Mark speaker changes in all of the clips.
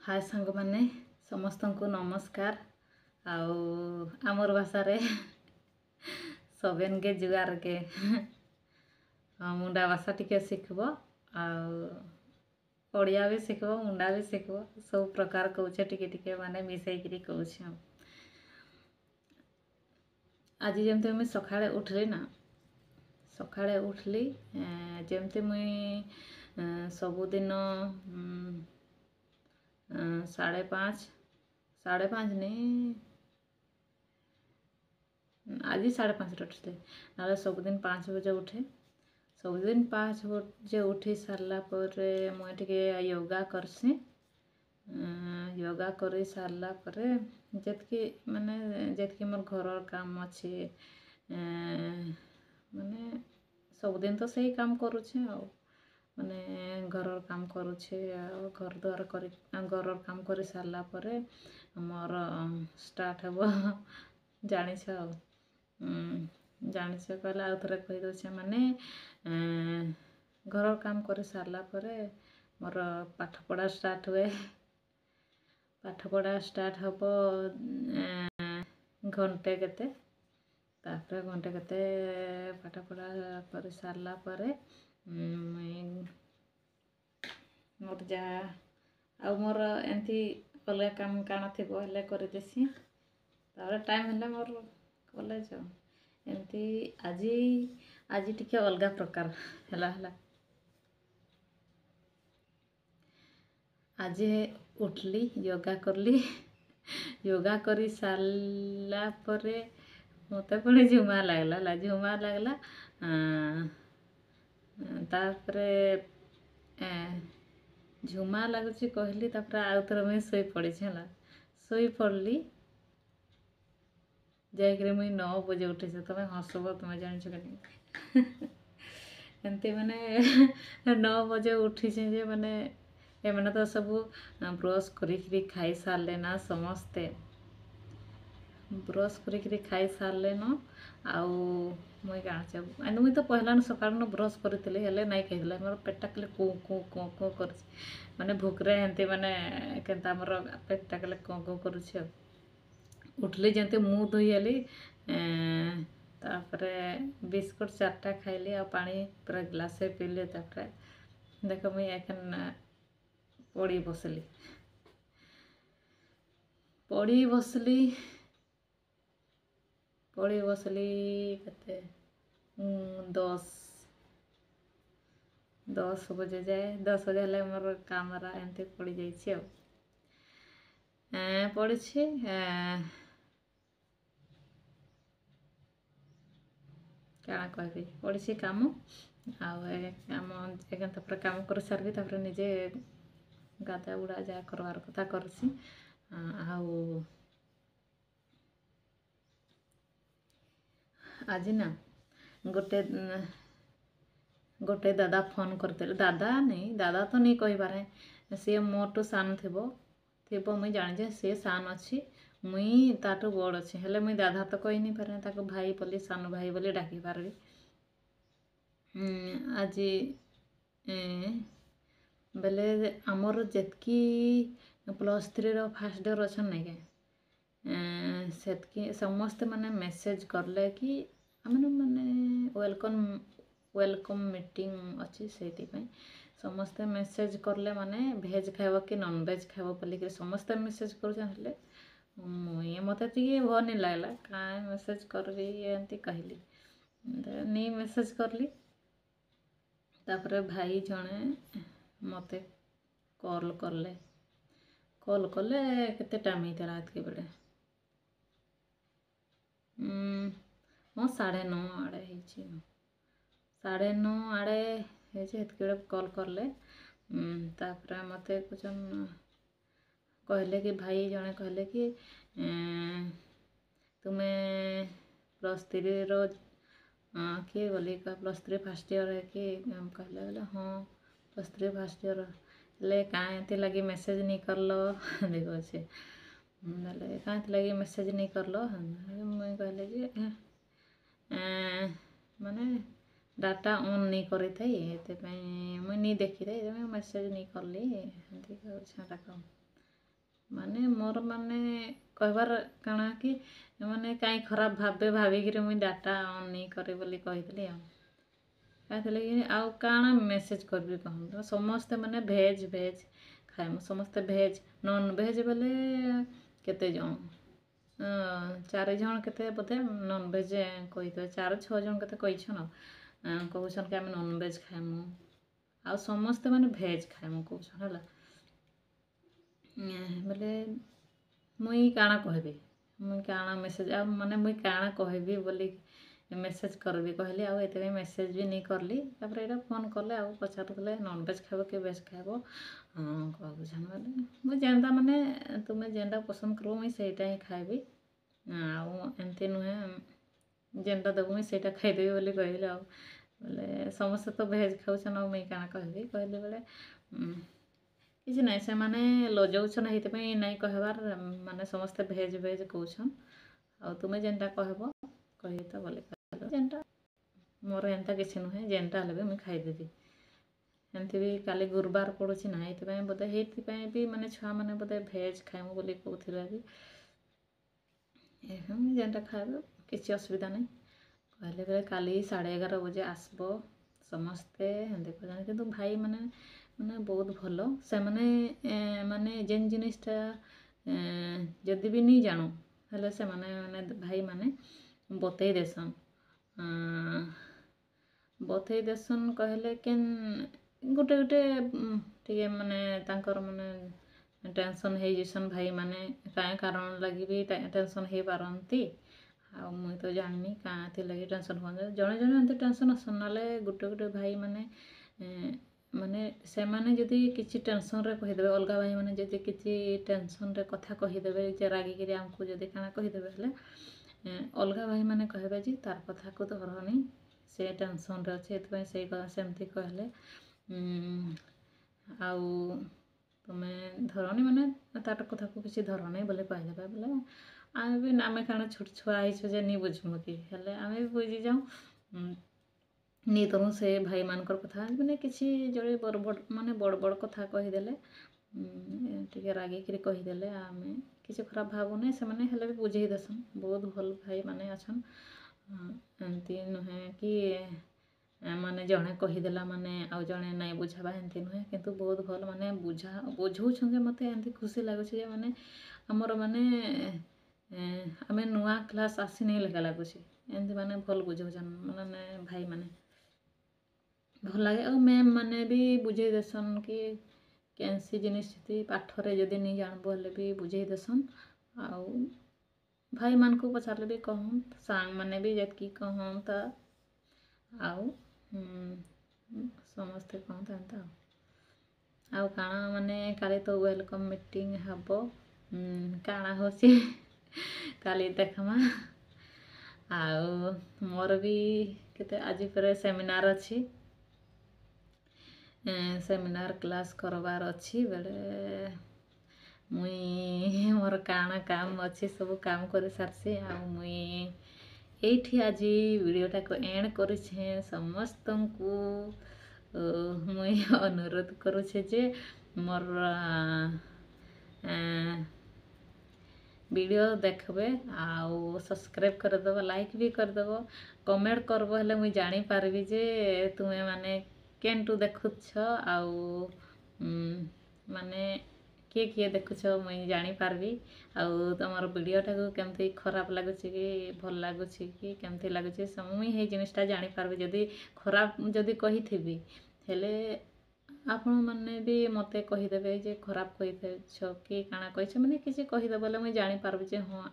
Speaker 1: हाय सांग माने समस्त को नमस्कार आमर भाषा रे सबन के जुआर के मुंडा भाषा टिके शिखब ओडिया भी शिखब मुंडा भी शिखब सब प्रकार कौचे टिके टिके माने मिसैकरी कौछ। आज जमते मुझे सकाळे उठली ना सकाळे उठली जमते मुई सबुदिन 5:30 नहीं आज 5:30 उठते ना सबुदिन 5 बजे उठे सबुदिन 5 बजे उठी सारा पर मुझे योगा करसी योगा कर सारा पर जितकी माने जितकी मोर घर काम अच्छे माने सबुदिन तो सही काम करुचे माने घर काम करुचे घर द्वार कर घर काम कर सारा पर मोर स्टार्ट हे जानिछ जानिछ कहले आउ थरे कहि दोछे माने घर काम कर सारा पर मोर पाठ पढ़ा स्टार्ट हुए पाठ पढ़ा स्टार्ट हम घंटे केते तापर घंटे केते पाठ पढ़ा कर सारा पर मोर जा आ मोर एंती अलग काम काना थी हेले कर देसी तापर टाइम हेले मोर कॉलेज एंती आज टिके अलग प्रकार हला आज उठली योगा करली योगा करी सारा पर मत पुणी झुमा लगला तापरे झुमा लगुच कहली तापर आउ थोड़ा मुझे शोई पड़ी शोई पड़ली जाकर मुझे 9 बजे उठी तुम्हें हसब तुम्हें जान एमती माने 9 बजे उठी जे माने एमने तो सब ब्रश करी खाई सारे ना समस्ते ब्रश करी खाई सारे न आउ मुई गाँचे मुई तो पहला सकाल ब्रश करी हेले नहीं कही मोर पेटा कले कू कू कू कू कर माने भूकरे एमती माने केनता मोर पेटा कले कू कू करुचे उठली जमती मुँह धोईली तापर बिस्कुट 4टा खाइली आ पानी पूरा ग्लासे पीली तापर देख मुई एखन पड़ी बसली कते 10 बजे जाए 10 बजे हेले मोर कामरा एमती पड़ी जाइए पड़ी क्या कहबी पड़ी काम आम एगन तापर काम कर सारी तापर निजे गाधा गुड़ा जहाँ करवार कथा करसी आज ना गोटे दादा फोन करते दादा तो नहीं कही पारे सी मोटू सान थी मुई जाने सी सान अच्छी मुई ताटू बड़ अच्छी हेले मुई दादा तो कही नहीं पारे ताको भाई बोली सान भाई बोली डाकी पारबी आज बेले आमर जेतकी +3 फास्ट ईयर अच्छा नहीं के सेतकी समस्ते माने मेसेज करले कि माने वेलकम मीटिंग अच्छी से समस्ते मेसेज करले माने भेज खाइब कि नॉन वेज खाइब बोलिक समस्ते मेसेज कर मुई मत भल नहीं लगला कहीं मेसेज करबी एमती कहली नहीं मेसेज करली तापर भाई जने मते कॉल कले केते टाइम होता रात के बेले हाँ 9:30 आड़े 9:30 आड़े हेतु कॉल करले तापर मते कुछ कहले कि भाई जने कहले कि तुम्हें +3 रो किए बोली +3 फास्ट ईयर है कि कहले बोले हाँ +3 फास्ट ईयर ले कहीं लगी मेसेज नहीं करलो देखो से बोले कहीं लगी मेसेज नहीं करलो मुझे कहले जे माने डाटा ऑन नहीं करी थी मुझे नहीं देखी थी मेसेज नहीं करली माने मोर माने कहबार काଣା कि माने कहीं खराब भाविकी मुई डाटा ऑन नहीं करे बोली कही कि आउ काଣା मेसेज करबी कहूँ समस्ते माने भेज भेज खाए समस्ते भेज नॉन भेज बोले केते जन 4 जन केते बोधे नॉन भेज कही 4-6 जन केते कहीछन कहूछन कि आम नॉन भेज खाएमु आ समस्ते माने भेज खाएमु कहूछन हला बोले मुई काଣା कहबी मुई काଣା मेसेज आ माने मुई काଣା कहबी बोली मेसेज करबी कहली आ एते मेसेज भी नहीं करली तापर एटा फोन कले आ पचारुले नॉन वेज खाइबो कि वेज खाइबो कहूछन बोले मुई जेनता माने तुमे जेनता पसंद करो मुई सेटा ही खाइबी आ एमती नुहे जेनता देबो मुई सेटा खाइदेबी बोली कहली आ बोले समस्त तो भेज खाउछन आ मुई काଣା कहबी कहली बोले किसी नाई से माने लजाउछन हेतिपई नाई कहबार माने समस्ते भेज भेज कहउछन आ तुमे जेनटा कहबो कही तो बोले जेनटा मोर एंता किसी नुहे जेनटा हले भी मुई खाइदेबी एमती भी काली गुरुवार पड़ुछि ना हेतिपई बोधे हेतिपई भी माने छुआ माने बोधे भेज खाइमु बोली कहउथिला भी जेनटा खाइबो किसी असुविधा नहीं कहले बेले काली 11:30 बजे आसबो समस्ते देखो जाने किंतु भाई माने माने बहुत भलो से माने जेन जिनिसटा जदि भी नहीं जानू हेले से माने भाई माने बतई देसन बतई देसन कहले केन गोटे गोटे टिके माने तांकर माने टेंशन हे जसन भाई माने काए कारण लगी भी टेंशन हे पारंती आ मुई तो जाननी कहाँ थी लगी टेंशन हो जड़े जड़े एमती टेंशन आसन ना गोटे गोटे भाई माने माने से माने जदि किसी टेंशन रे कहीदेवे अलग भाई माने जदि किसी टेंशन रे कथा कहीदेवे जे रागिकी आमको जदि काଣା कहीदेवे हेले अलग भाई माने कहबे जे तार कथा को तो हरनी से टेंशन रे अच्छे एतपई से सेमती कहले आउ तुमे धरनी माने तार कथा को किसी धरनी बोले कहदेवे बोले आमे भी आमे काଣା छोट छुआ आइछु जे नहीं बुझमु कि हेले आमे भी बुझी जाऊँ नहीं तो से भाई मानकर कथा माने किसी जड़े बड़ बड़ माने बड़ बड़ कथा कहीदेले टिके रागिकी कहीदेले आमे किसी खराब भावुने से माने हेले भी बुझेई देसन बहुत भल भाई माने अछन एमती नुहे कि माने जड़े कहीदेला माने आ जड़े नाई बुझाबा एमती नुहे किंतु बहुत भल माने बुझाउछन जे मते एमती खुशी लागुछि जे माने हमर माने आमे नुआ क्लास आसी नहीं लगा लागुछि एमती माने भल बुझाउछन माने भाई माने भल लगे और मैम माने भी बुझे देसन कि कैंसी जिनिस पाठरे जदि नहीं जानबो हेले भी बुझे देसन आउ भाई मान को पचारले भी कहूँ सांग माने भी जतकी कहूँ तो आउ समस्ते कहूँ एंता आउ काଣା माने काली तो वेलकम मीटिंग हबो काଣା होसी काली देखमा आउ मोर भी केते आज पर सेमिनार अच्छी सेमिनार क्लास करवार अच्छी बेले मुई मोर काଣା काम अच्छी सब काम कर सारसी आ मुई एठी आज वीडियोटा को एंड करुछे समस्त को मुई अनुरोध करुछे जे मोर वीडियो देखबे आउ सब्सक्राइब कर देबो लाइक भी कर देबो कमेंट करबो हेले मुई जानी पारबी जे तुमे माने केनटू देखुछ आउ माने किए किए देखुछ मुई जानी पारबी आउ तमर वीडियोटा को केमती खराब लागुछि कि भल लागुछि कि केमती लागुछि मुई हे जिनिसटा जानी पारबी जदि खराब जदि कहिथिबी हेले आपण माने भी मते कहीदेवे जे खराब कहीदेछ कि काଣା कहिछ माने किसी कहीदेव बोले मुई जानी पारबी जे हाँ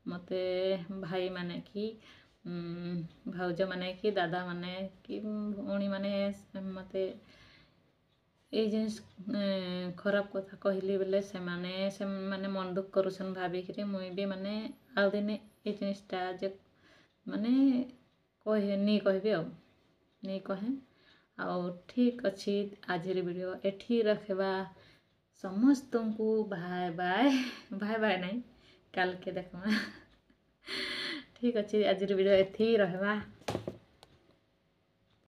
Speaker 1: मते भाई माने कि भाउज माने कि दादा माने कि भौणी माने मते ए जिनिस खराब कथा कहली बेले से माने मन दुख करुछन भाविकी मुई भी माने आउ दिने ए जिनिसटा जे माने कहे नहीं कहबी आ नहीं कहे आउ ठीक अच्छी आज वीडियो एठी रखबा समस्त को बाय बाय बाय बाय नहीं कल के देखमा ठीक अच्छी आज वीडियो एठी रखबा।